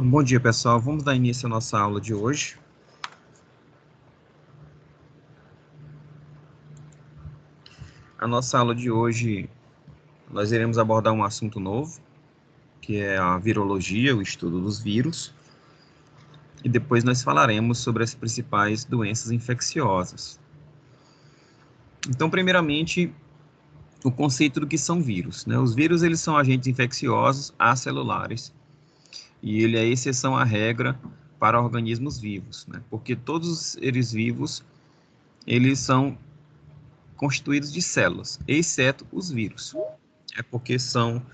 Bom dia, pessoal. Vamos dar início à nossa aula de hoje. A nossa aula de hoje, nós iremos abordar um assunto novo, que é a virologia, o estudo dos vírus. E depois nós falaremos sobre as principais doenças infecciosas. Então, primeiramente, o conceito do que são vírus, né? Os vírus, eles são agentes infecciosos acelulares. E ele é exceção à regra para organismos vivos, né? Porque todos os seres vivos, eles são constituídos de células, exceto os vírus. É porque são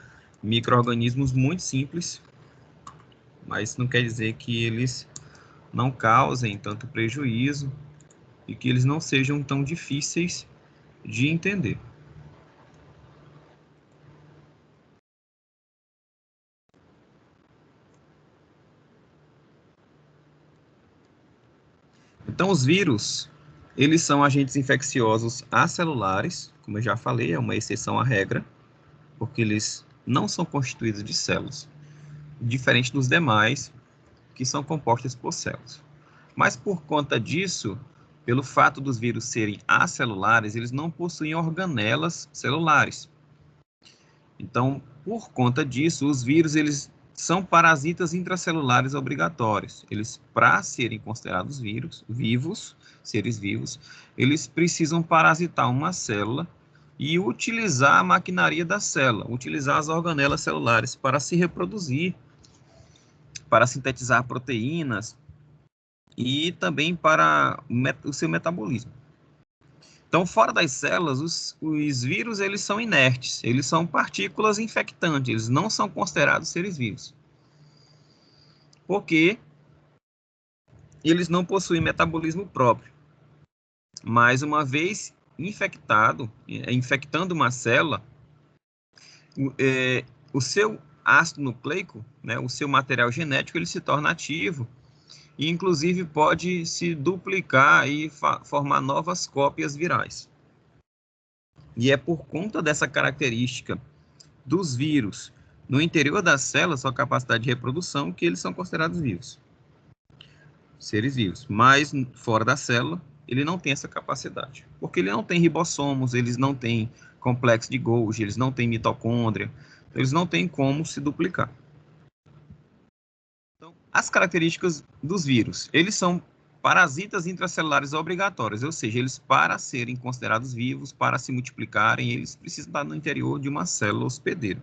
micro-organismos muito simples, mas não quer dizer que eles não causem tanto prejuízo e que eles não sejam tão difíceis de entender. Então, os vírus, eles são agentes infecciosos acelulares, como eu já falei, é uma exceção à regra, porque eles não são constituídos de células, diferente dos demais, que são compostos por células. Mas por conta disso, pelo fato dos vírus serem acelulares, eles não possuem organelas celulares. Então, por conta disso, os vírus eles são parasitas intracelulares obrigatórios. Eles, para serem considerados vírus vivos, seres vivos, eles precisam parasitar uma célula e utilizar a maquinaria da célula, utilizar as organelas celulares para se reproduzir, para sintetizar proteínas e também para o seu metabolismo. Então, fora das células, os vírus eles são inertes, eles são partículas infectantes, eles não são considerados seres vivos. Porque eles não possuem metabolismo próprio. Mas uma vez infectando uma célula, o seu ácido nucleico, né, o seu material genético, ele se torna ativo e, inclusive, pode se duplicar e formar novas cópias virais. E é por conta dessa característica dos vírus no interior da célula, sua capacidade de reprodução, que eles são considerados vivos, seres vivos. Mas fora da célula, ele não tem essa capacidade, porque ele não tem ribossomos, eles não têm complexo de Golgi, eles não têm mitocôndria, eles não têm como se duplicar. Então, as características dos vírus, eles são parasitas intracelulares obrigatórios, ou seja, eles para serem considerados vivos, para se multiplicarem, eles precisam estar no interior de uma célula hospedeira.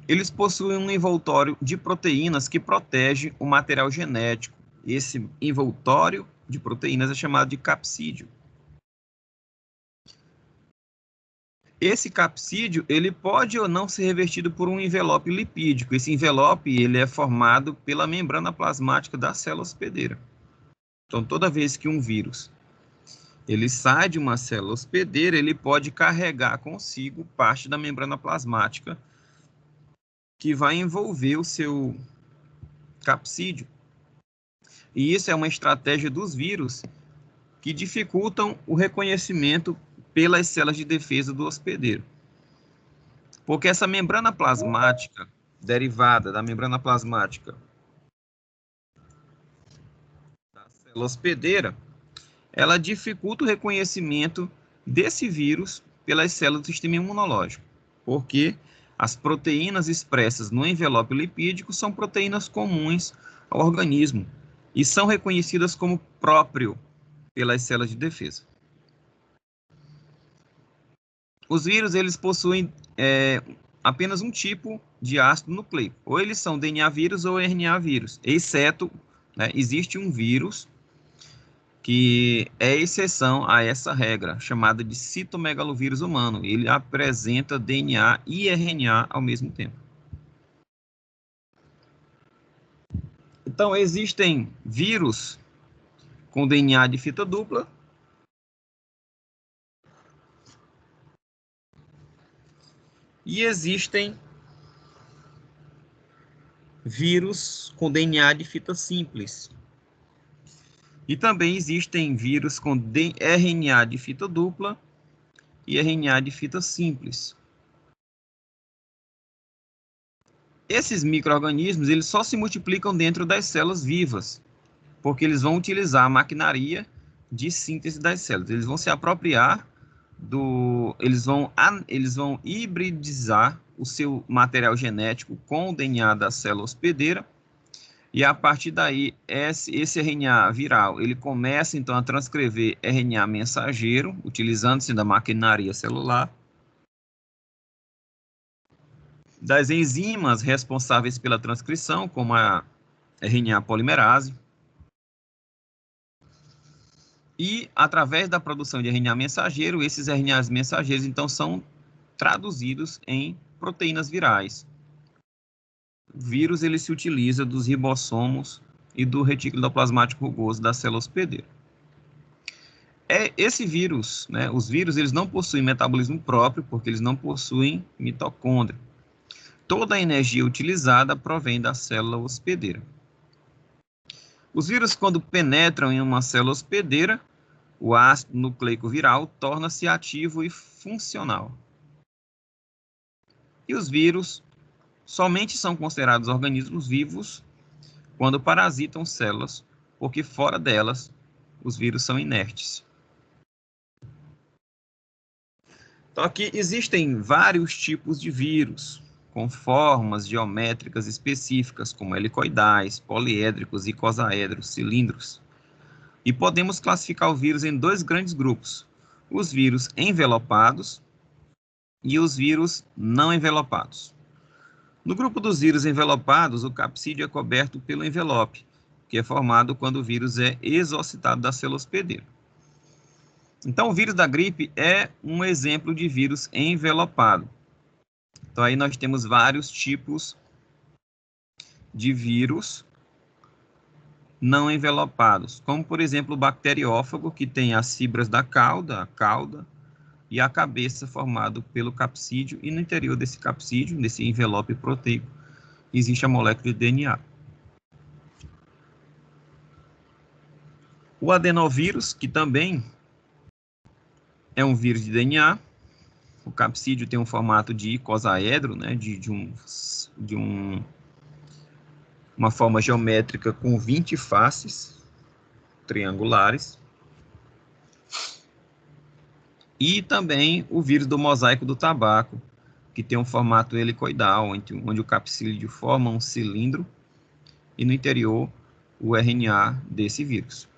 Eles possuem um envoltório de proteínas que protege o material genético. Esse envoltório de proteínas é chamado de capsídeo. Esse capsídeo, ele pode ou não ser revestido por um envelope lipídico. Esse envelope, ele é formado pela membrana plasmática da célula hospedeira. Então, toda vez que um vírus ele sai de uma célula hospedeira, ele pode carregar consigo parte da membrana plasmática que vai envolver o seu capsídeo. E isso é uma estratégia dos vírus que dificultam o reconhecimento pelas células de defesa do hospedeiro. Porque essa membrana plasmática, derivada da membrana plasmática da célula hospedeira, ela dificulta o reconhecimento desse vírus pelas células do sistema imunológico. Porque as proteínas expressas no envelope lipídico são proteínas comuns ao organismo e são reconhecidas como próprio pelas células de defesa. Os vírus, eles possuem apenas um tipo de ácido nucleico. Ou eles são DNA vírus ou RNA vírus, exceto, né, existe um vírus que é exceção a essa regra, chamada de citomegalovírus humano. Ele apresenta DNA e RNA ao mesmo tempo. Então, existem vírus com DNA de fita dupla e existem vírus com DNA de fita simples. E também existem vírus com RNA de fita dupla e RNA de fita simples. Esses micro-organismos, eles só se multiplicam dentro das células vivas, porque eles vão utilizar a maquinaria de síntese das células. Eles vão se apropriar eles vão hibridizar o seu material genético com o DNA da célula hospedeira, e a partir daí, esse RNA viral, ele começa então a transcrever RNA mensageiro, utilizando-se da maquinaria celular, das enzimas responsáveis pela transcrição, como a RNA polimerase, e através da produção de RNA mensageiro, esses RNAs mensageiros então são traduzidos em proteínas virais. O vírus ele se utiliza dos ribossomos e do retículo endoplasmático rugoso da célula hospedeira. Esse vírus, né, os vírus, eles não possuem metabolismo próprio, porque eles não possuem mitocôndria. Toda a energia utilizada provém da célula hospedeira. Os vírus, quando penetram em uma célula hospedeira, o ácido nucleico viral torna-se ativo e funcional. E os vírus somente são considerados organismos vivos quando parasitam células, porque fora delas, os vírus são inertes. Então, aqui existem vários tipos de vírus, com formas geométricas específicas, como helicoidais, poliédricos, icosaedros, cilindros. E podemos classificar o vírus em dois grandes grupos: os vírus envelopados e os vírus não envelopados. No grupo dos vírus envelopados, o capsídeo é coberto pelo envelope, que é formado quando o vírus é exocitado da célula hospedeira. Então, o vírus da gripe é um exemplo de vírus envelopado. Então, aí nós temos vários tipos de vírus não envelopados, como, por exemplo, o bacteriófago, que tem as fibras da cauda, a cauda, e a cabeça formado pelo capsídeo, e no interior desse capsídeo, nesse envelope proteico, existe a molécula de DNA. O adenovírus, que também é um vírus de DNA, o capsídeo tem um formato de icosaedro, né, uma forma geométrica com 20 faces triangulares. E também o vírus do mosaico do tabaco, que tem um formato helicoidal, onde o capsídeo forma um cilindro e no interior o RNA desse vírus.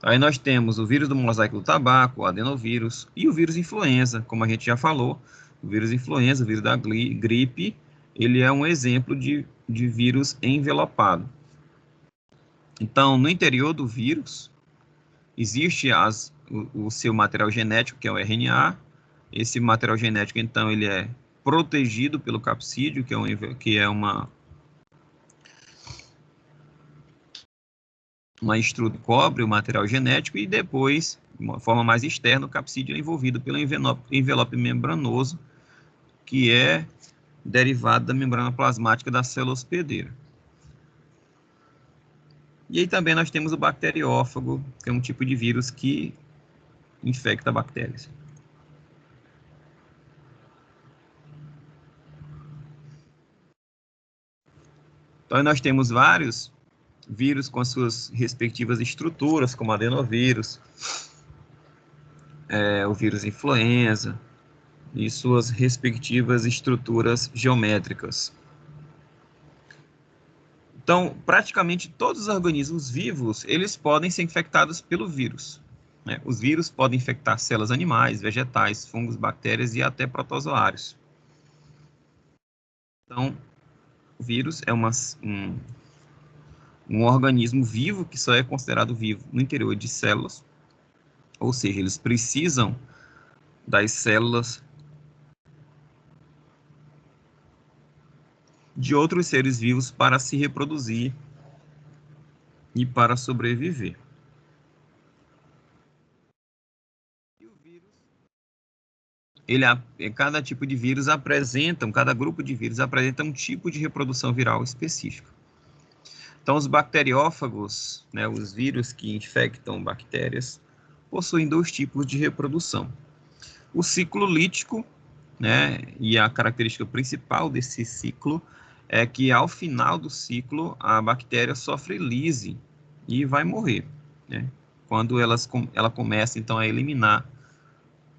Aí nós temos o vírus do mosaico do tabaco, o adenovírus e o vírus influenza, como a gente já falou. O vírus influenza, o vírus da gripe, ele é um exemplo de vírus envelopado. Então, no interior do vírus, existe o seu material genético, que é o RNA. Esse material genético, então, ele é protegido pelo capsídeo, que é uma estrutura que cobre o material genético, e depois, de uma forma mais externa, o capsídeo é envolvido pelo envelope membranoso, que é derivado da membrana plasmática da célula hospedeira. E aí também nós temos o bacteriófago, que é um tipo de vírus que infecta bactérias. Então, nós temos vários vírus com suas respectivas estruturas, como adenovírus, o vírus influenza, e suas respectivas estruturas geométricas. Então, praticamente todos os organismos vivos, eles podem ser infectados pelo vírus, né? Os vírus podem infectar células animais, vegetais, fungos, bactérias e até protozoários. Então, o vírus é um organismo vivo que só é considerado vivo no interior de células, ou seja, eles precisam das células de outros seres vivos para se reproduzir e para sobreviver. E o vírus, cada tipo de vírus cada grupo de vírus apresenta um tipo de reprodução viral específico. Então, os bacteriófagos, né, os vírus que infectam bactérias, possuem dois tipos de reprodução. O ciclo lítico, né? E a característica principal desse ciclo é que ao final do ciclo a bactéria sofre lise e vai morrer, né? Quando ela começa então a eliminar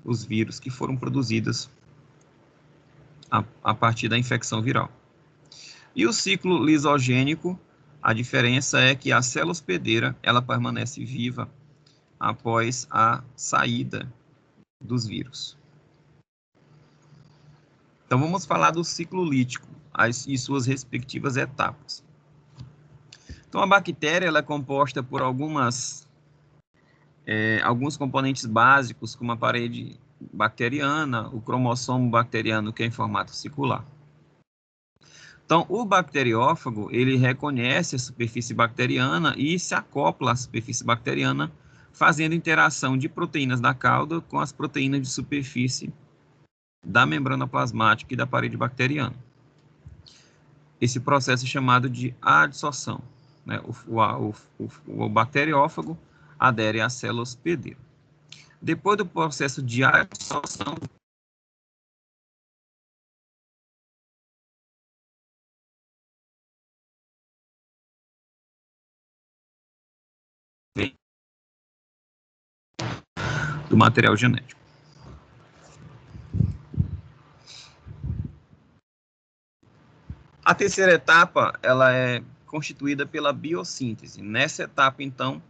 os vírus que foram produzidos a partir da infecção viral. E o ciclo lisogênico, a diferença é que a célula hospedeira ela permanece viva após a saída dos vírus. Então vamos falar do ciclo lítico e suas respectivas etapas. Então a bactéria ela é composta por alguns componentes básicos, como a parede bacteriana, o cromossomo bacteriano, que é em formato circular. Então, o bacteriófago, ele reconhece a superfície bacteriana e se acopla à superfície bacteriana, fazendo interação de proteínas da cauda com as proteínas de superfície da membrana plasmática e da parede bacteriana. Esse processo é chamado de adsorção, né? O bacteriófago adere à célula hospedeira. Depois do processo de adsorção, do material genético. A terceira etapa, ela é constituída pela biossíntese. Nessa etapa, então,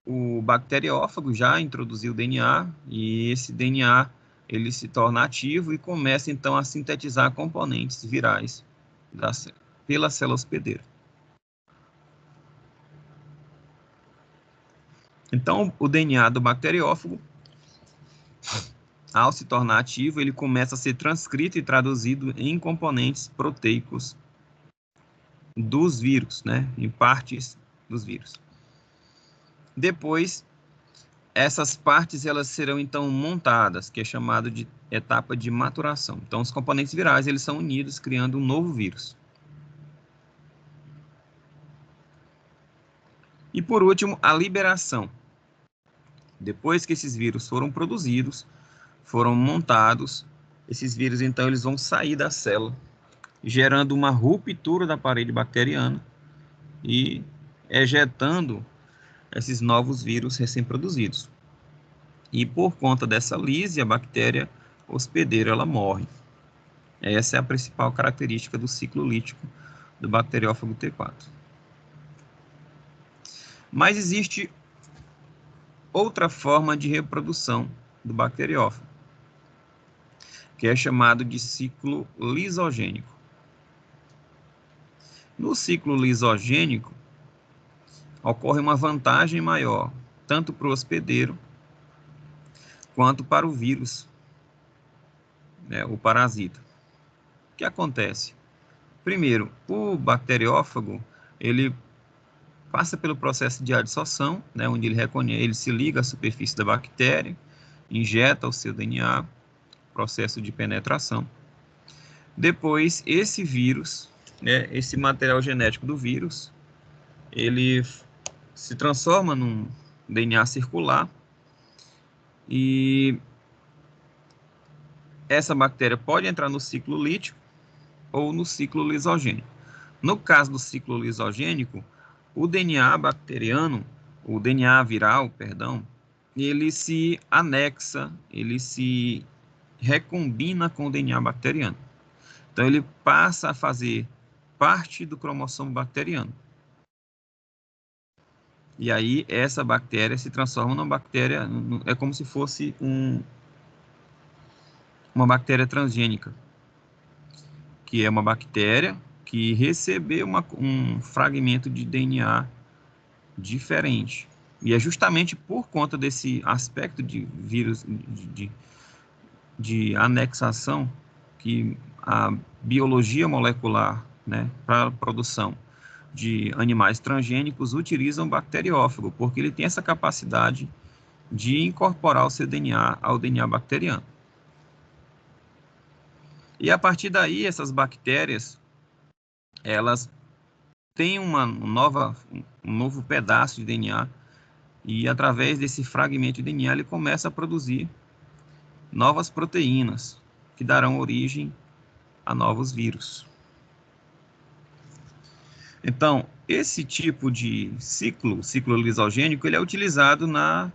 o bacteriófago já introduziu o DNA e esse DNA ele se torna ativo e começa, então, a sintetizar componentes virais pela célula hospedeira. Então, o DNA do bacteriófago, ao se tornar ativo, ele começa a ser transcrito e traduzido em componentes proteicos dos vírus, né? Em partes dos vírus. Depois, essas partes elas serão então montadas, que é chamado de etapa de maturação. Então, os componentes virais eles são unidos, criando um novo vírus. E por último, a liberação. Depois que esses vírus foram produzidos, foram montados, esses vírus então eles vão sair da célula, gerando uma ruptura da parede bacteriana e ejetando esses novos vírus recém-produzidos. E por conta dessa lise, a bactéria hospedeira ela morre. Essa é a principal característica do ciclo lítico do bacteriófago T4. Mas existe outra forma de reprodução do bacteriófago, que é chamado de ciclo lisogênico. No ciclo lisogênico, ocorre uma vantagem maior, tanto para o hospedeiro quanto para o vírus, né, o parasita. O que acontece? Primeiro, o bacteriófago, ele passa pelo processo de adsorção, né, onde ele se liga à superfície da bactéria, injeta o seu DNA, processo de penetração. Depois, esse vírus, né, esse material genético do vírus, ele se transforma num DNA circular e essa bactéria pode entrar no ciclo lítico ou no ciclo lisogênico. No caso do ciclo lisogênico, o DNA bacteriano, o DNA viral, perdão, ele se anexa, ele se recombina com o DNA bacteriano. Então, ele passa a fazer parte do cromossomo bacteriano. E aí, essa bactéria se transforma numa bactéria, é como se fosse uma bactéria transgênica, que é uma bactéria que recebeu um fragmento de DNA diferente. E é justamente por conta desse aspecto de vírus, de anexação, que a biologia molecular, né, para a produção de animais transgênicos utilizam o bacteriófago, porque ele tem essa capacidade de incorporar o seu DNA ao DNA bacteriano. E a partir daí, essas bactérias, elas têm um novo pedaço de DNA e através desse fragmento de DNA ele começa a produzir novas proteínas. que darão origem a novos vírus. Então, esse tipo de ciclo lisogênico, ele é utilizado na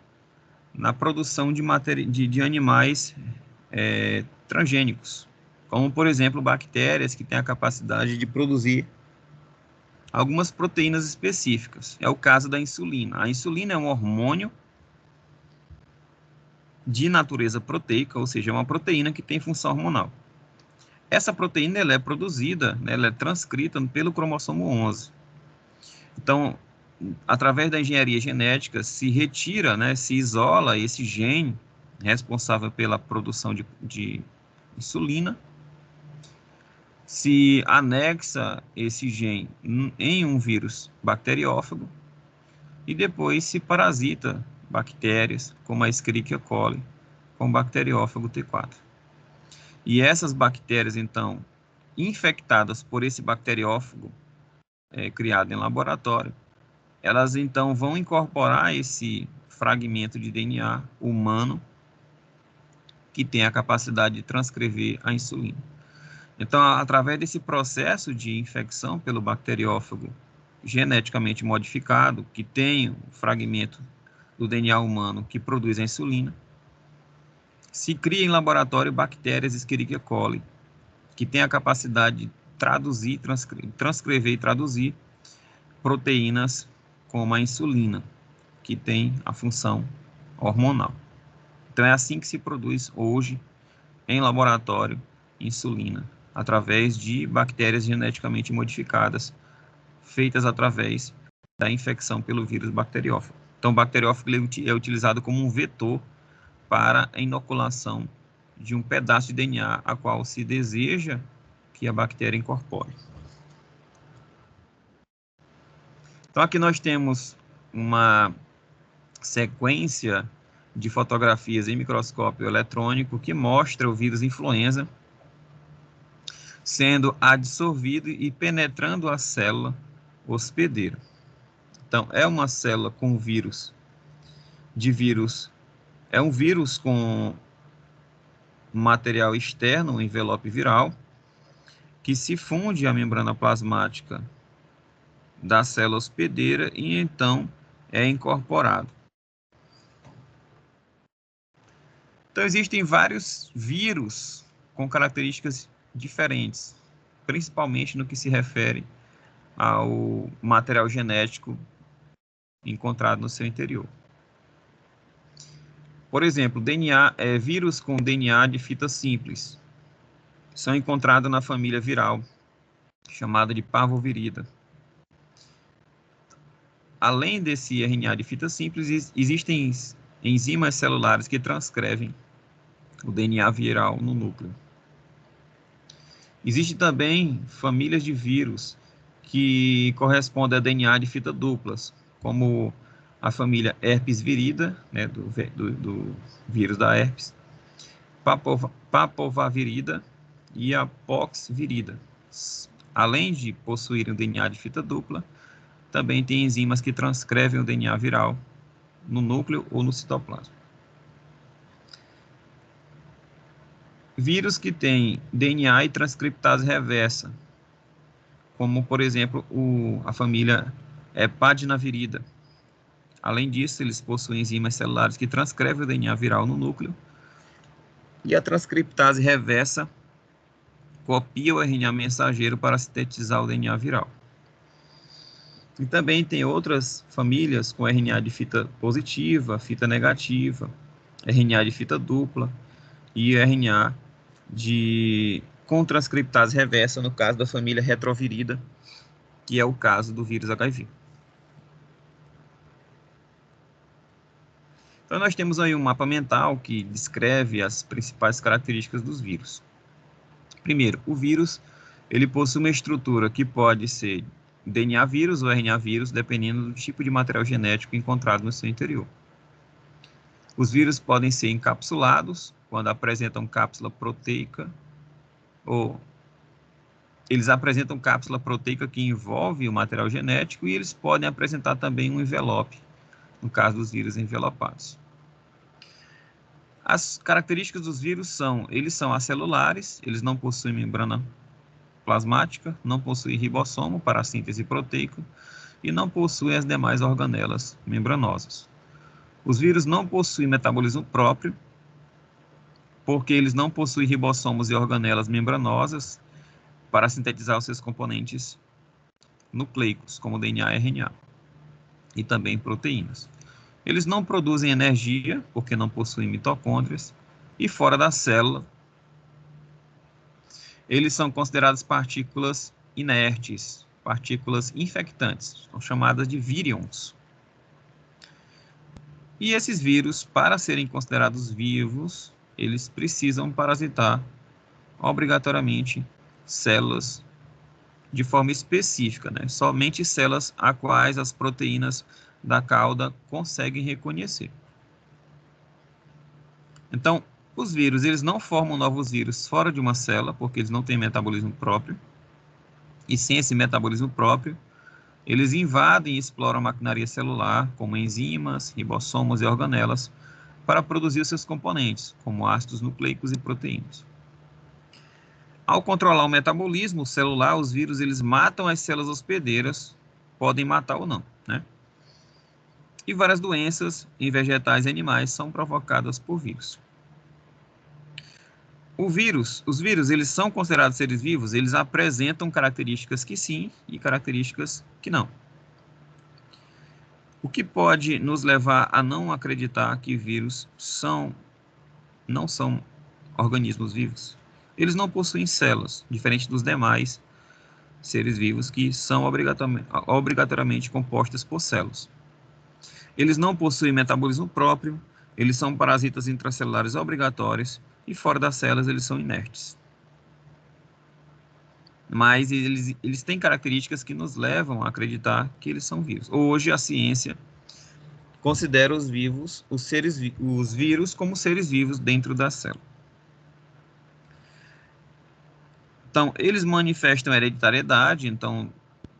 produção de animais transgênicos, como, por exemplo, bactérias que têm a capacidade de produzir algumas proteínas específicas. É o caso da insulina. A insulina é um hormônio de natureza proteica, ou seja, é uma proteína que tem função hormonal. Essa proteína ela é produzida, né, ela é transcrita pelo cromossomo 11. Então, através da engenharia genética, se retira, né, se isola esse gene responsável pela produção de insulina, se anexa esse gene em um vírus bacteriófago e depois se parasita bactérias, como a Escherichia coli, com o bacteriófago T4. E essas bactérias, então, infectadas por esse bacteriófago criado em laboratório, elas, então, vão incorporar esse fragmento de DNA humano que tem a capacidade de transcrever a insulina. Então, através desse processo de infecção pelo bacteriófago geneticamente modificado, que tem o fragmento do DNA humano que produz a insulina, se cria em laboratório bactérias Escherichia coli, que tem a capacidade de traduzir, transcrever e traduzir proteínas como a insulina, que tem a função hormonal. Então, é assim que se produz hoje, em laboratório, insulina, através de bactérias geneticamente modificadas, feitas através da infecção pelo vírus bacteriófago. Então, o bacteriófago é utilizado como um vetor para a inoculação de um pedaço de DNA a qual se deseja que a bactéria incorpore. Então, aqui nós temos uma sequência de fotografias em microscópio eletrônico que mostra o vírus influenza sendo absorvido e penetrando a célula hospedeira. Então, é uma célula com é um vírus com material externo, um envelope viral, que se funde à membrana plasmática da célula hospedeira e então é incorporado. Então, existem vários vírus com características diferentes, principalmente no que se refere ao material genético encontrado no seu interior. Por exemplo, vírus com DNA de fita simples são encontrados na família viral, chamada de parvovirida. Além desse RNA de fita simples, existem enzimas celulares que transcrevem o DNA viral no núcleo. Existem também famílias de vírus que correspondem a DNA de fita duplas, como a família herpes virida, né, do vírus da herpes, papovavirida e a poxvirida. Além de possuírem o DNA de fita dupla, também tem enzimas que transcrevem o DNA viral no núcleo ou no citoplasma. Vírus que têm DNA e transcriptase reversa, como, por exemplo, a família hepadinavirida. Além disso, eles possuem enzimas celulares que transcrevem o DNA viral no núcleo, e a transcriptase reversa copia o RNA mensageiro para sintetizar o DNA viral. E também tem outras famílias com RNA de fita positiva, fita negativa, RNA de fita dupla e RNA com transcriptase reversa, no caso da família retrovirida, que é o caso do vírus HIV. Então, nós temos aí um mapa mental que descreve as principais características dos vírus. Primeiro, o vírus ele possui uma estrutura que pode ser DNA vírus ou RNA vírus, dependendo do tipo de material genético encontrado no seu interior. Os vírus podem ser encapsulados, quando apresentam cápsula proteica, ou eles apresentam cápsula proteica que envolve o material genético, e eles podem apresentar também um envelope, no caso dos vírus envelopados. As características dos vírus são, eles são acelulares, eles não possuem membrana plasmática, não possuem ribossomo para a síntese proteica e não possuem as demais organelas membranosas. Os vírus não possuem metabolismo próprio, porque eles não possuem ribossomos e organelas membranosas para sintetizar os seus componentes nucleicos, como DNA e RNA, e também proteínas. Eles não produzem energia, porque não possuem mitocôndrias, e fora da célula, eles são considerados partículas inertes, partículas infectantes, são chamadas de vírions. E esses vírus, para serem considerados vivos, eles precisam parasitar obrigatoriamente células de forma específica, né? Somente células a quais as proteínas da cauda conseguem reconhecer. Então, os vírus, eles não formam novos vírus fora de uma célula, porque eles não têm metabolismo próprio, e sem esse metabolismo próprio, eles invadem e exploram a maquinaria celular, como enzimas, ribossomos e organelas, para produzir os seus componentes, como ácidos nucleicos e proteínas. Ao controlar o metabolismo celular, os vírus eles matam as células hospedeiras, podem matar ou não, né? E várias doenças em vegetais e animais são provocadas por vírus. Os vírus, eles são considerados seres vivos, eles apresentam características que sim e características que não. O que pode nos levar a não acreditar que vírus não são organismos vivos? Eles não possuem células, diferente dos demais seres vivos que são obrigatoriamente compostos por células. Eles não possuem metabolismo próprio, eles são parasitas intracelulares obrigatórios e fora das células eles são inertes. Mas eles têm características que nos levam a acreditar que eles são vivos. Hoje a ciência considera os vírus como seres vivos dentro da célula. Então, eles manifestam hereditariedade, então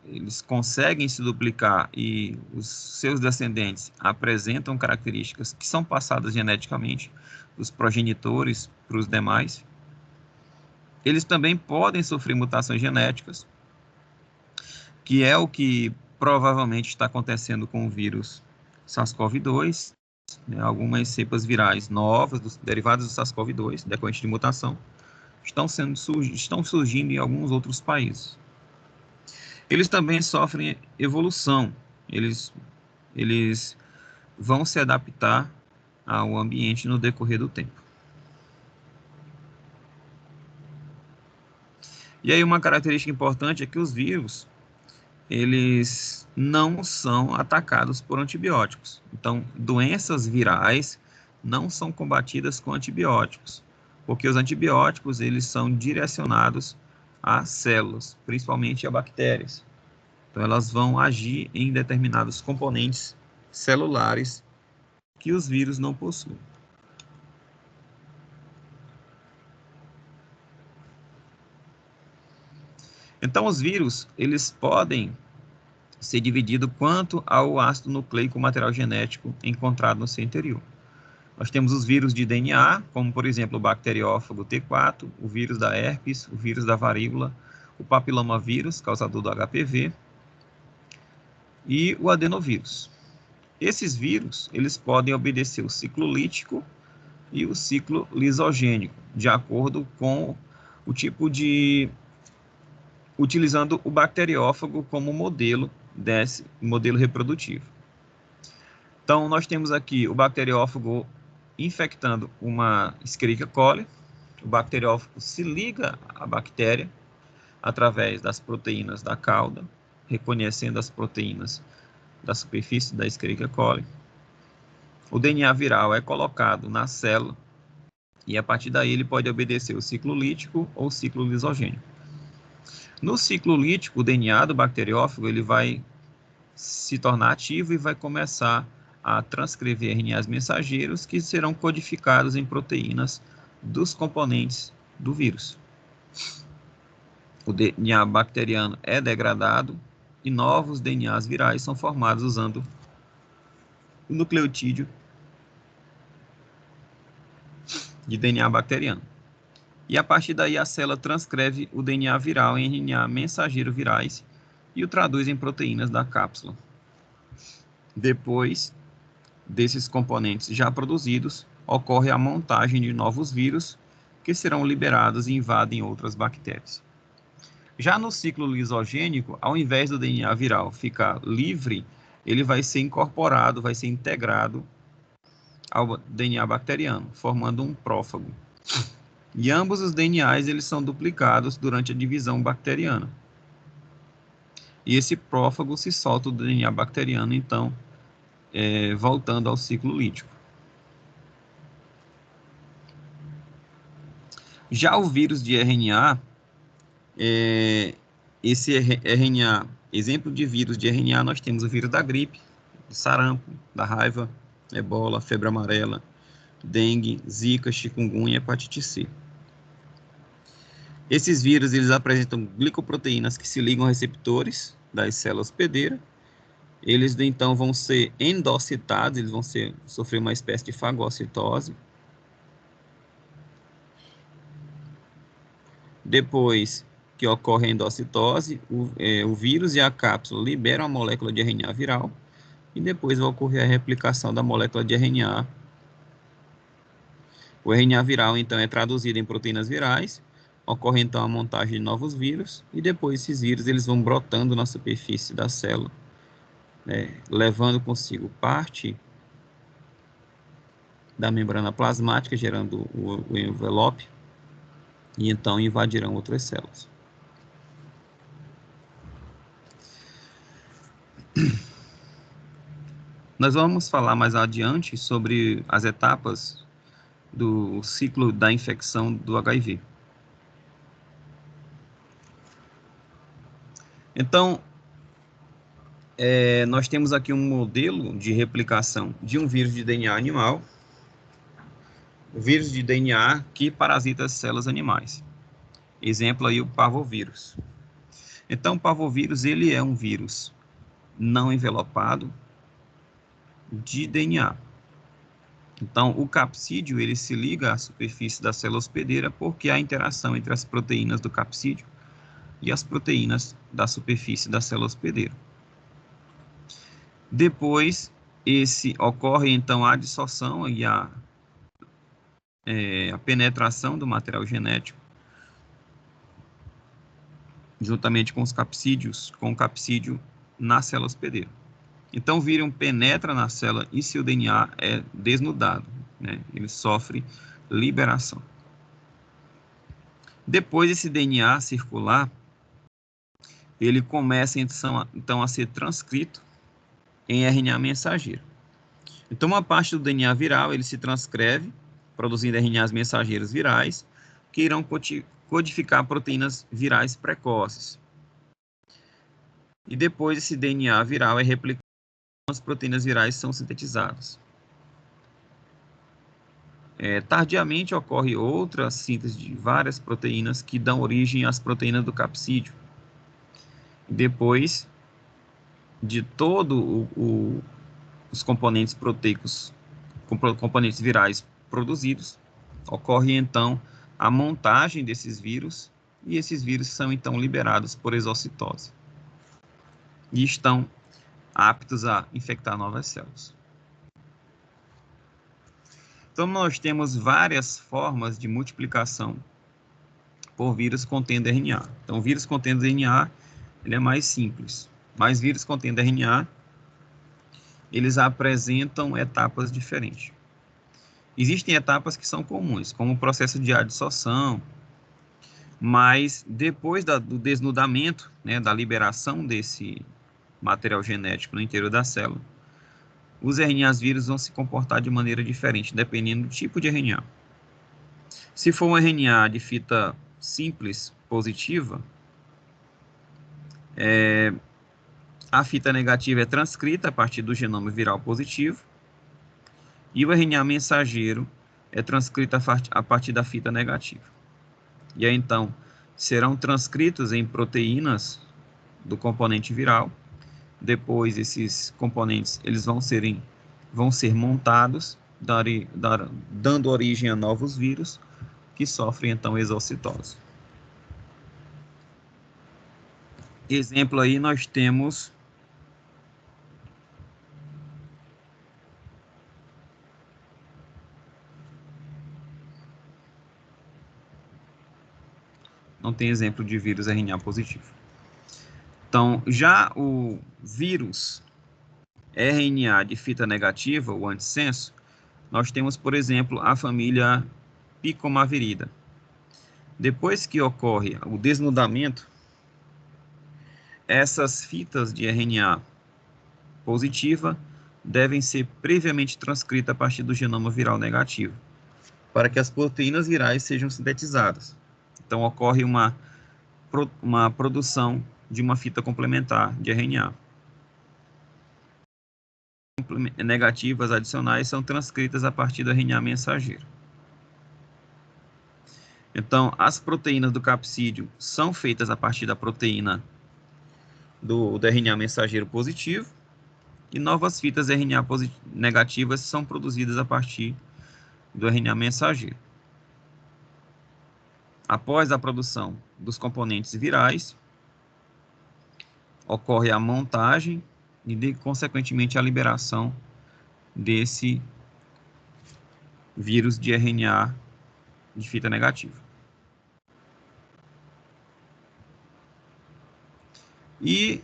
eles conseguem se duplicar e os seus descendentes apresentam características que são passadas geneticamente dos progenitores para os demais. Eles também podem sofrer mutações genéticas, que é o que provavelmente está acontecendo com o vírus SARS-CoV-2, né? Algumas cepas virais novas, derivadas do SARS-CoV-2, decorrente de mutação, estão surgindo em alguns outros países. Eles também sofrem evolução, eles vão se adaptar ao ambiente no decorrer do tempo. E aí uma característica importante é que os vírus, eles não são atacados por antibióticos. Então, doenças virais não são combatidas com antibióticos, porque os antibióticos, eles são direcionados a células, principalmente a bactérias. Então, elas vão agir em determinados componentes celulares que os vírus não possuem. Então, os vírus, eles podem ser divididos quanto ao ácido nucleico material genético encontrado no seu interior. Nós temos os vírus de DNA, como, por exemplo, o bacteriófago T4, o vírus da herpes, o vírus da varíola, o papilomavírus, causador do HPV, e o adenovírus. Esses vírus, eles podem obedecer o ciclo lítico e o ciclo lisogênico, de acordo com o tipo de... utilizando o bacteriófago como modelo desse modelo reprodutivo. Então, nós temos aqui o bacteriófago infectando uma Escherichia coli. O bacteriófago se liga à bactéria através das proteínas da cauda, reconhecendo as proteínas da superfície da Escherichia coli. O DNA viral é colocado na célula e, a partir daí, ele pode obedecer o ciclo lítico ou o ciclo lisogênico. No ciclo lítico, o DNA do bacteriófago ele vai se tornar ativo e vai começar a transcrever RNAs mensageiros que serão codificados em proteínas dos componentes do vírus. O DNA bacteriano é degradado e novos DNAs virais são formados usando o nucleotídeo de DNA bacteriano. E a partir daí a célula transcreve o DNA viral em RNA mensageiro virais e o traduz em proteínas da cápsula. Depois desses componentes já produzidos, ocorre a montagem de novos vírus que serão liberados e invadem outras bactérias. Já no ciclo lisogênico, ao invés do DNA viral ficar livre, ele vai ser incorporado, vai ser integrado ao DNA bacteriano, formando um prófago. E ambos os DNAs eles são duplicados durante a divisão bacteriana. E esse prófago se solta do DNA bacteriano, então, voltando ao ciclo lítico. Já o vírus de RNA, esse RNA, exemplo de vírus de RNA, nós temos o vírus da gripe, do sarampo, da raiva, ebola, febre amarela, dengue, zika, chikungunya e hepatite C. Esses vírus eles apresentam glicoproteínas que se ligam a receptores das células hospedeiras. Eles então vão ser endocitados, eles vão sofrer uma espécie de fagocitose. Depois que ocorre a endocitose, o vírus e a cápsula liberam a molécula de RNA viral e depois vai ocorrer a replicação da molécula de RNA. O RNA viral, então, é traduzido em proteínas virais, ocorre, então, a montagem de novos vírus e depois esses vírus eles vão brotando na superfície da célula, levando consigo parte da membrana plasmática, gerando o envelope, e então invadirão outras células. Nós vamos falar mais adiante sobre as etapas do ciclo da infecção do HIV. Então, nós temos aqui um modelo de replicação de um vírus de DNA animal, o vírus de DNA que parasita as células animais. Exemplo aí o parvovírus. Então, o parvovírus ele é um vírus não envelopado de DNA. Então, o capsídeo ele se liga à superfície da célula hospedeira porque há interação entre as proteínas do capsídeo e as proteínas da superfície da célula hospedeira. Depois, ocorre então a adsorção e a penetração do material genético juntamente com os capsídeos, com o capsídeo na célula hospedeira. Então, o vírus penetra na célula e seu DNA é desnudado, ele sofre liberação. Depois, esse DNA circular, ele começa então a ser transcrito em RNA mensageiro. Então, uma parte do DNA viral, ele se transcreve, produzindo RNAs mensageiros virais, que irão codificar proteínas virais precoces. E depois esse DNA viral é replicado, as proteínas virais são sintetizadas. Tardiamente ocorre outra síntese de várias proteínas que dão origem às proteínas do capsídeo. Depois de todos os componentes proteicos, componentes virais produzidos, ocorre então a montagem desses vírus, e esses vírus são então liberados por exocitose e estão aptos a infectar novas células. Então, nós temos várias formas de multiplicação por vírus contendo RNA. Então, vírus contendo RNA, ele é mais simples. Mas vírus contendo RNA, eles apresentam etapas diferentes. Existem etapas que são comuns, como o processo de adsorção, mas depois do desnudamento, da liberação desse material genético no interior da célula, os RNAs vírus vão se comportar de maneira diferente, dependendo do tipo de RNA. Se for um RNA de fita simples positiva, a fita negativa é transcrita a partir do genoma viral positivo, e o RNA mensageiro é transcrito a partir da fita negativa. E aí, então, serão transcritos em proteínas do componente viral. Depois, esses componentes eles vão ser montados dando origem a novos vírus que sofrem, então, exocitose. Exemplo aí, nós temos não tem exemplo de vírus RNA positivo. Então, já o vírus RNA de fita negativa, o antissenso, nós temos, por exemplo, a família Picomavirida. Depois que ocorre o desnudamento, essas fitas de RNA positiva devem ser previamente transcritas a partir do genoma viral negativo, para que as proteínas virais sejam sintetizadas. Então, ocorre uma produção de uma fita complementar de RNA. Negativas adicionais são transcritas a partir do RNA mensageiro. Então, as proteínas do capsídeo são feitas a partir da proteína do RNA mensageiro positivo, e novas fitas RNA negativas são produzidas a partir do RNA mensageiro. Após a produção dos componentes virais, ocorre a montagem e, consequentemente, a liberação desse vírus de RNA de fita negativa. E,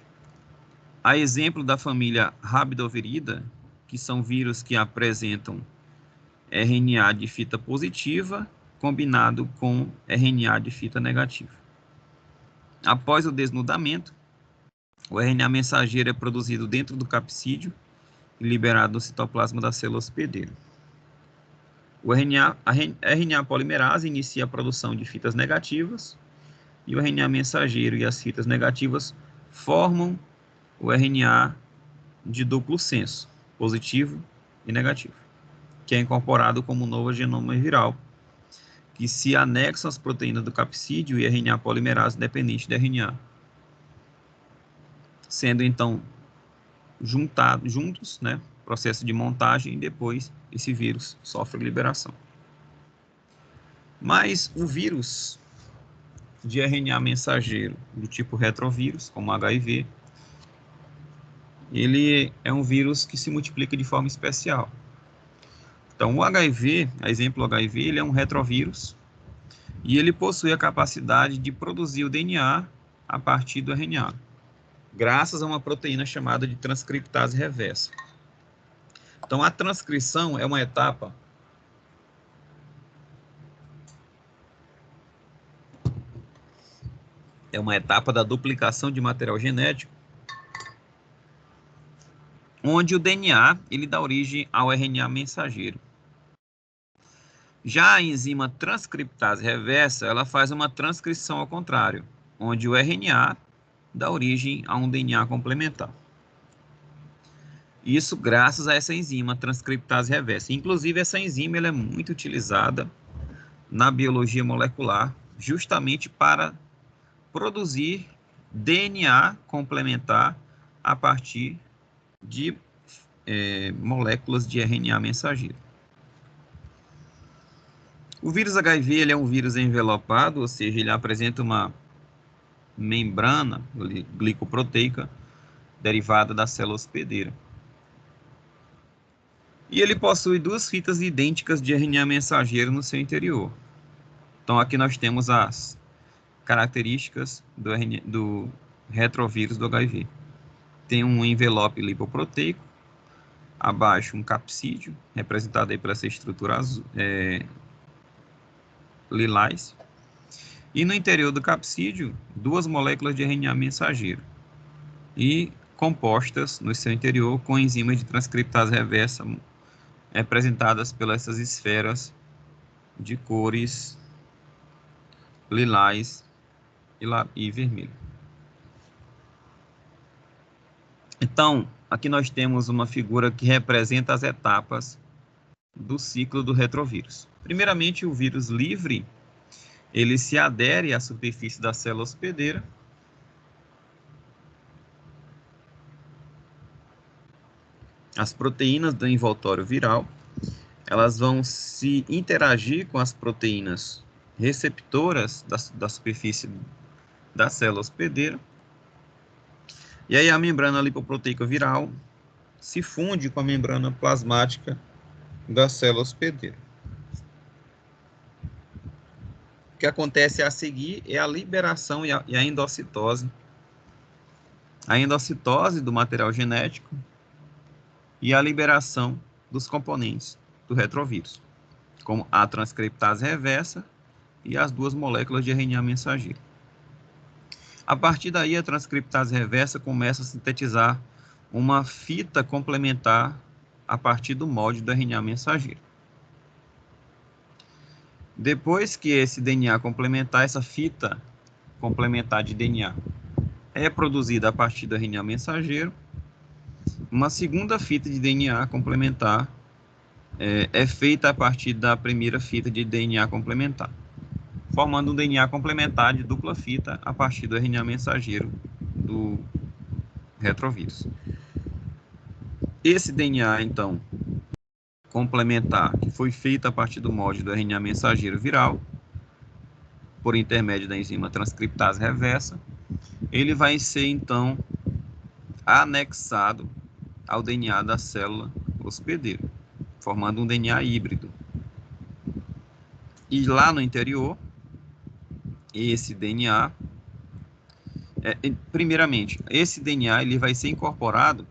a exemplo da família Rabidovirida, que são vírus que apresentam RNA de fita positiva combinado com RNA de fita negativa. Após o desnudamento, o RNA mensageiro é produzido dentro do capsídeo e liberado no citoplasma da célula hospedeira. A RNA polimerase inicia a produção de fitas negativas e o RNA mensageiro e as fitas negativas formam o RNA de duplo senso, positivo e negativo, que é incorporado como novo genoma viral, que se anexam às proteínas do capsídeo e RNA polimerase dependente da RNA, sendo então juntos, né, processo de montagem, e depois esse vírus sofre liberação. Mas o vírus de RNA mensageiro do tipo retrovírus, como HIV, ele é um vírus que se multiplica de forma especial. Então, o HIV, a exemplo do HIV, ele é um retrovírus e ele possui a capacidade de produzir o DNA a partir do RNA, graças a uma proteína chamada de transcriptase reversa. Então, a transcrição é uma etapa da duplicação de material genético, onde o DNA ele dá origem ao RNA mensageiro. Já a enzima transcriptase reversa, ela faz uma transcrição ao contrário, onde o RNA dá origem a um DNA complementar. Isso graças a essa enzima transcriptase reversa. Inclusive, essa enzima ela é muito utilizada na biologia molecular, justamente para produzir DNA complementar a partir de moléculas de RNA mensageiro. O vírus HIV ele é um vírus envelopado, ou seja, ele apresenta uma membrana glicoproteica derivada da célula hospedeira. E ele possui duas fitas idênticas de RNA mensageiro no seu interior. Então, aqui nós temos as características do retrovírus do HIV. Tem um envelope lipoproteico, abaixo um capsídeo, representado aí por essa estrutura azul, lilás, e no interior do capsídeo, duas moléculas de RNA mensageiro, e compostas no seu interior com enzimas de transcriptase reversa, representadas pelas essas esferas de cores lilás e vermelho. Então, aqui nós temos uma figura que representa as etapas do ciclo do retrovírus. Primeiramente, o vírus livre, ele se adere à superfície da célula hospedeira, as proteínas do envoltório viral, elas vão se interagir com as proteínas receptoras da superfície da célula hospedeira. E aí a membrana lipoproteica viral se funde com a membrana plasmática da célula hospedeira. O que acontece a seguir é a liberação e a endocitose. A endocitose do material genético e a liberação dos componentes do retrovírus, como a transcriptase reversa e as duas moléculas de RNA mensageiro. A partir daí, a transcriptase reversa começa a sintetizar uma fita complementar a partir do molde do RNA mensageiro. Depois que esse DNA complementar, essa fita complementar de DNA é produzida a partir do RNA mensageiro, uma segunda fita de DNA complementar é feita a partir da primeira fita de DNA complementar, formando um DNA complementar de dupla fita a partir do RNA mensageiro do retrovírus. Esse DNA, então, complementar, que foi feito a partir do molde do RNA mensageiro viral, por intermédio da enzima transcriptase reversa, ele vai ser, então, anexado ao DNA da célula hospedeira, formando um DNA híbrido. E lá no interior, esse DNA, primeiramente, esse DNA ele vai ser incorporado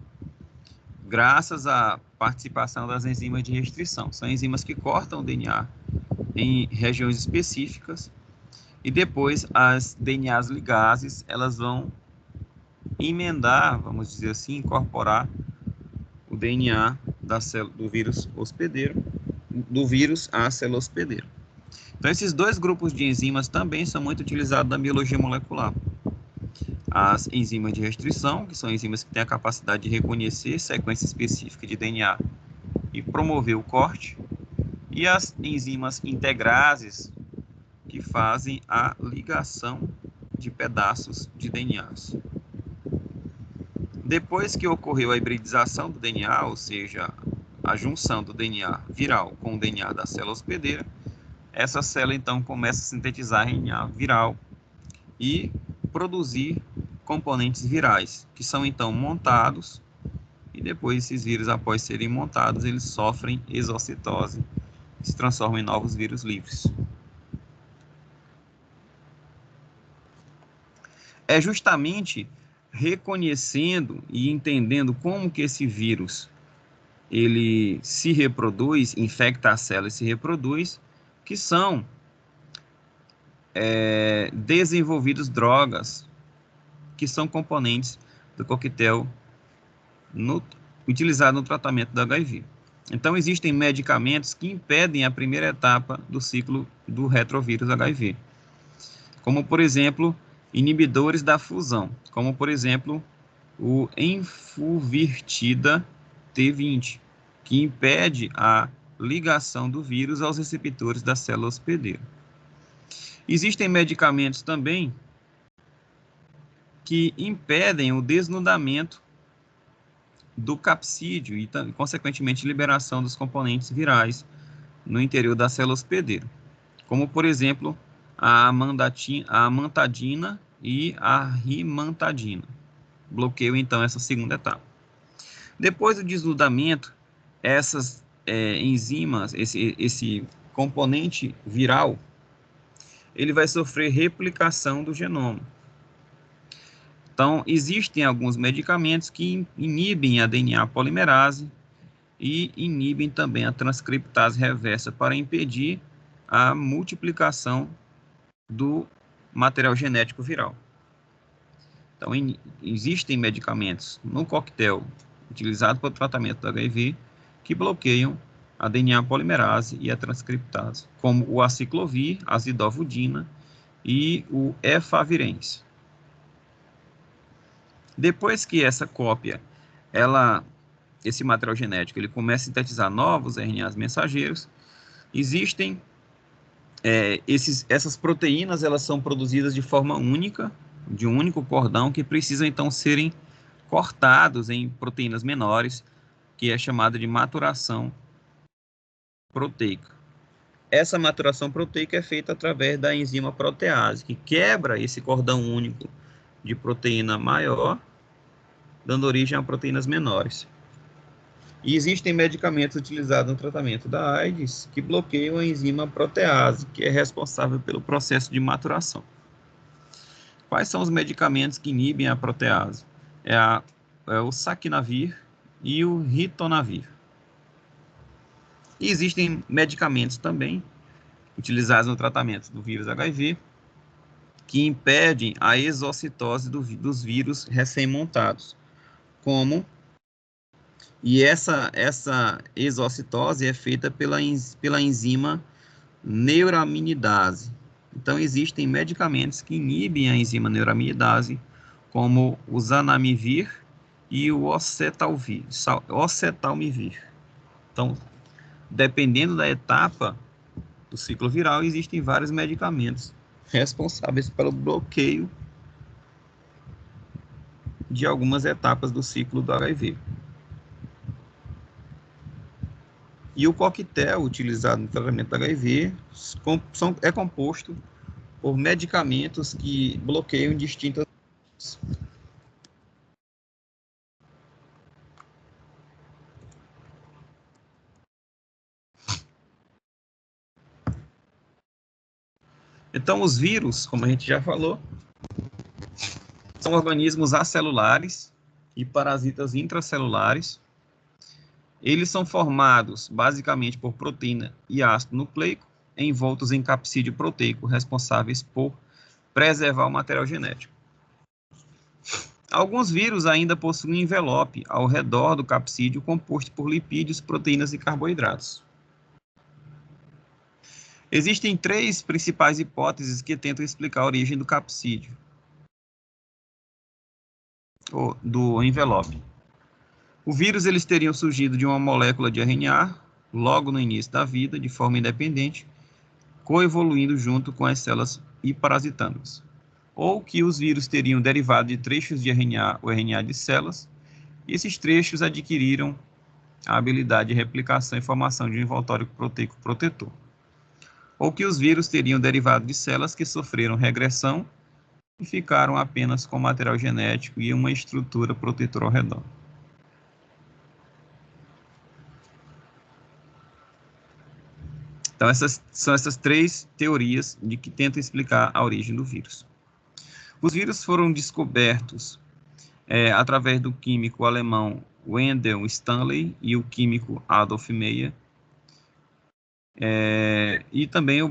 graças à participação das enzimas de restrição. São enzimas que cortam o DNA em regiões específicas e depois as DNAs ligases, elas vão emendar, vamos dizer assim, incorporar o DNA da célula, do vírus hospedeiro, do vírus à célula hospedeira. Então, esses dois grupos de enzimas também são muito utilizados na biologia molecular. As enzimas de restrição, que são enzimas que têm a capacidade de reconhecer sequência específica de DNA e promover o corte, e as enzimas integrases, que fazem a ligação de pedaços de DNAs. Depois que ocorreu a hibridização do DNA, ou seja, a junção do DNA viral com o DNA da célula hospedeira, essa célula então começa a sintetizar RNA viral e produzir componentes virais, que são então montados, e depois esses vírus, após serem montados, eles sofrem exocitose e se transformam em novos vírus livres. É justamente reconhecendo e entendendo como que esse vírus ele se reproduz, infecta a célula e se reproduz, que são desenvolvidas drogas que são componentes do coquetel utilizado no tratamento do HIV. Então, existem medicamentos que impedem a primeira etapa do ciclo do retrovírus HIV, como, por exemplo, inibidores da fusão, como, por exemplo, o enfuvirtida T20, que impede a ligação do vírus aos receptores da célula hospedeira. Existem medicamentos também que impedem o desnudamento do capsídeo e, consequentemente, liberação dos componentes virais no interior da célula hospedeira, como, por exemplo, a amantadina e a rimantadina. Bloqueiam, então, essa segunda etapa. Depois do desnudamento, essas enzimas, esse componente viral, ele vai sofrer replicação do genoma. Então, existem alguns medicamentos que inibem a DNA polimerase e inibem também a transcriptase reversa para impedir a multiplicação do material genético viral. Então, existem medicamentos no coquetel utilizado para o tratamento do HIV que bloqueiam a DNA polimerase e a transcriptase, como o aciclovir, a azidovudina e o efavirenz. Depois que essa cópia, esse material genético, ele começa a sintetizar novos RNAs mensageiros, existem essas proteínas, elas são produzidas de forma única, de um único cordão, que precisam então serem cortados em proteínas menores, que é chamada de maturação proteica. Essa maturação proteica é feita através da enzima protease, que quebra esse cordão único de proteína maior, dando origem a proteínas menores. E existem medicamentos utilizados no tratamento da AIDS que bloqueiam a enzima protease, que é responsável pelo processo de maturação. Quais são os medicamentos que inibem a protease? É o saquinavir e o ritonavir. E existem medicamentos também utilizados no tratamento do vírus HIV que impedem a exocitose dos vírus recém-montados, e essa exocitose é feita pela enzima neuraminidase. Então, existem medicamentos que inibem a enzima neuraminidase, como o zanamivir e o oseltamivir. Então, dependendo da etapa do ciclo viral, existem vários medicamentos responsáveis pelo bloqueio de algumas etapas do ciclo do HIV. E o coquetel utilizado no tratamento do HIV é composto por medicamentos que bloqueiam distintas. Então, os vírus, como a gente já falou, são organismos acelulares e parasitas intracelulares. Eles são formados basicamente por proteína e ácido nucleico, envoltos em capsídeo proteico, responsáveis por preservar o material genético. Alguns vírus ainda possuem envelope ao redor do capsídeo composto por lipídios, proteínas e carboidratos. Existem 3 principais hipóteses que tentam explicar a origem do capsídeo, ou do envelope. O vírus eles teriam surgido de uma molécula de RNA, logo no início da vida, de forma independente, coevoluindo junto com as células e parasitando-as. Ou que os vírus teriam derivado de trechos de RNA ou RNA de células, e esses trechos adquiriram a habilidade de replicação e formação de um envoltório proteico protetor. Ou que os vírus teriam derivado de células que sofreram regressão e ficaram apenas com material genético e uma estrutura protetora ao redor. Então, essas são essas 3 teorias de que tentam explicar a origem do vírus. Os vírus foram descobertos através do químico alemão Wendell Stanley e o químico Adolf Meyer, e também o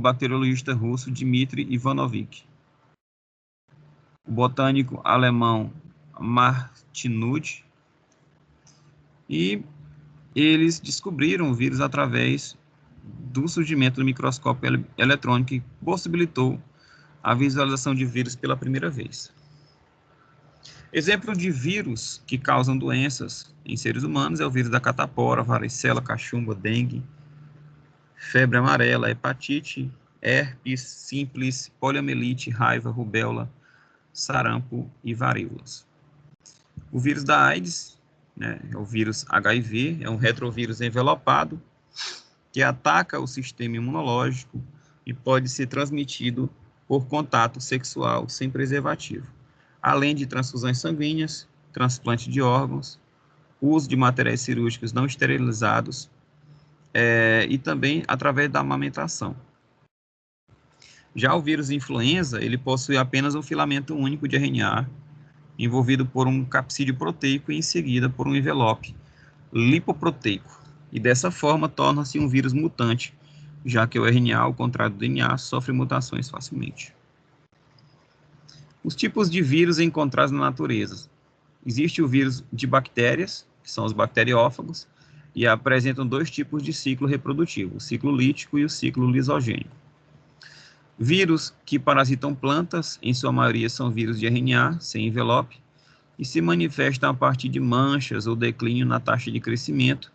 bacteriologista russo Dmitry Ivanovich. O botânico alemão Martinud, e eles descobriram o vírus através do surgimento do microscópio eletrônico que possibilitou a visualização de vírus pela primeira vez. Exemplo de vírus que causam doenças em seres humanos é o vírus da catapora, varicela, cachumba, dengue, febre amarela, hepatite, herpes simples, poliomielite, raiva, rubéola, sarampo e varíolas. O vírus da AIDS, é o vírus HIV, é um retrovírus envelopado que ataca o sistema imunológico e pode ser transmitido por contato sexual sem preservativo, além de transfusões sanguíneas, transplante de órgãos, uso de materiais cirúrgicos não esterilizados, e também através da amamentação. Já o vírus influenza, ele possui apenas um filamento único de RNA, envolvido por um capsídeo proteico e em seguida por um envelope lipoproteico, e dessa forma torna-se um vírus mutante, já que o RNA, ao contrário do DNA, sofre mutações facilmente. Os tipos de vírus encontrados na natureza. Existe o vírus de bactérias, que são os bacteriófagos, e apresentam 2 tipos de ciclo reprodutivo, o ciclo lítico e o ciclo lisogênico. Vírus que parasitam plantas, em sua maioria são vírus de RNA, sem envelope, e se manifestam a partir de manchas ou declínio na taxa de crescimento,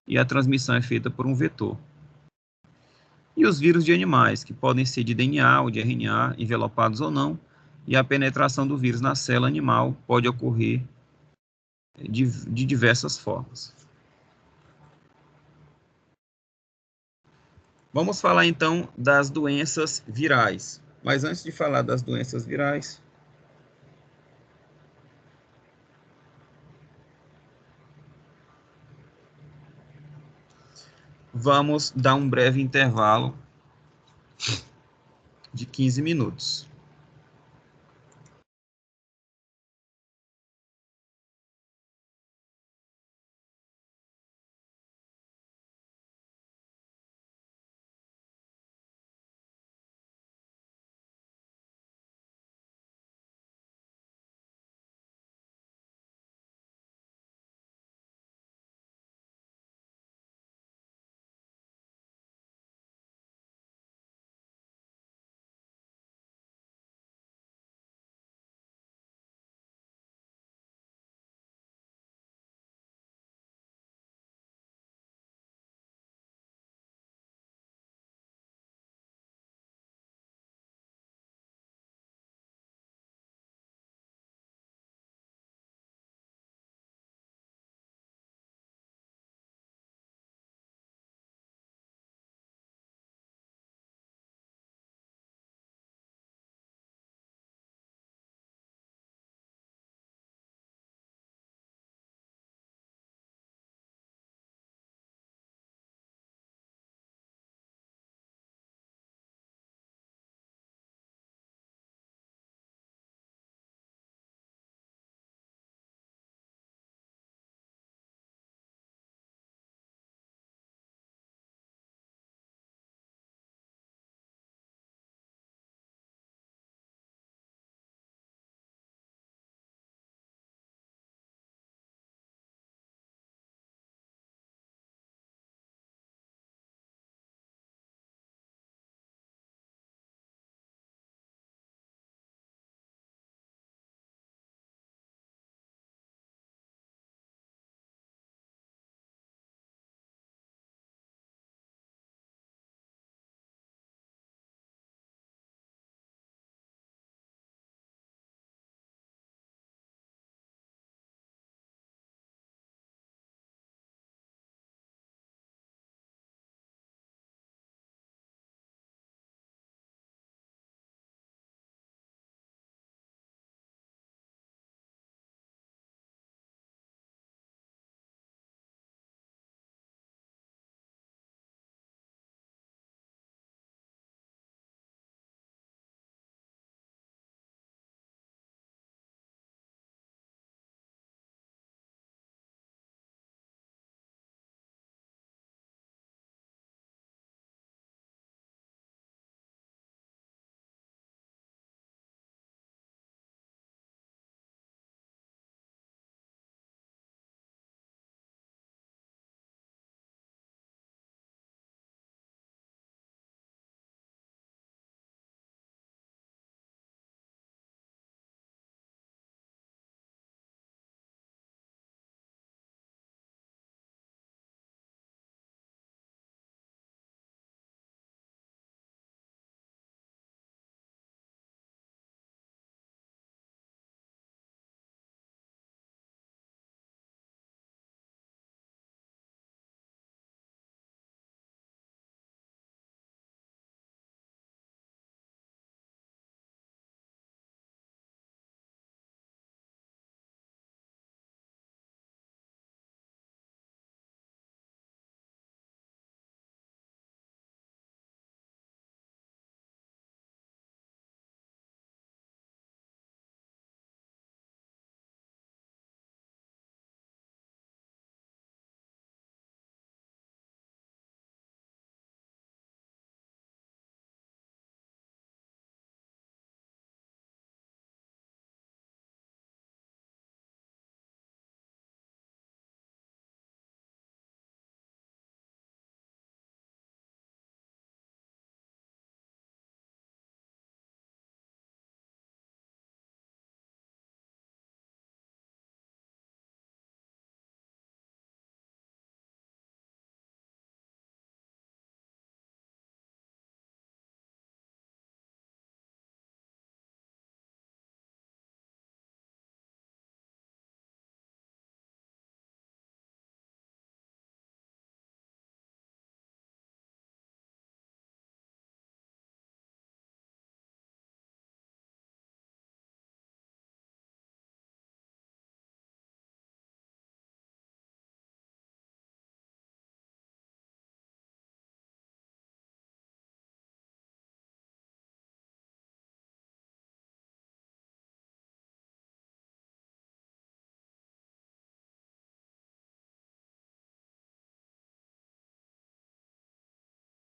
e a transmissão é feita por um vetor. E os vírus de animais, que podem ser de DNA ou de RNA, envelopados ou não, e a penetração do vírus na célula animal pode ocorrer de diversas formas. Vamos falar então das doenças virais. Mas antes de falar das doenças virais, vamos dar um breve intervalo de 15 minutos.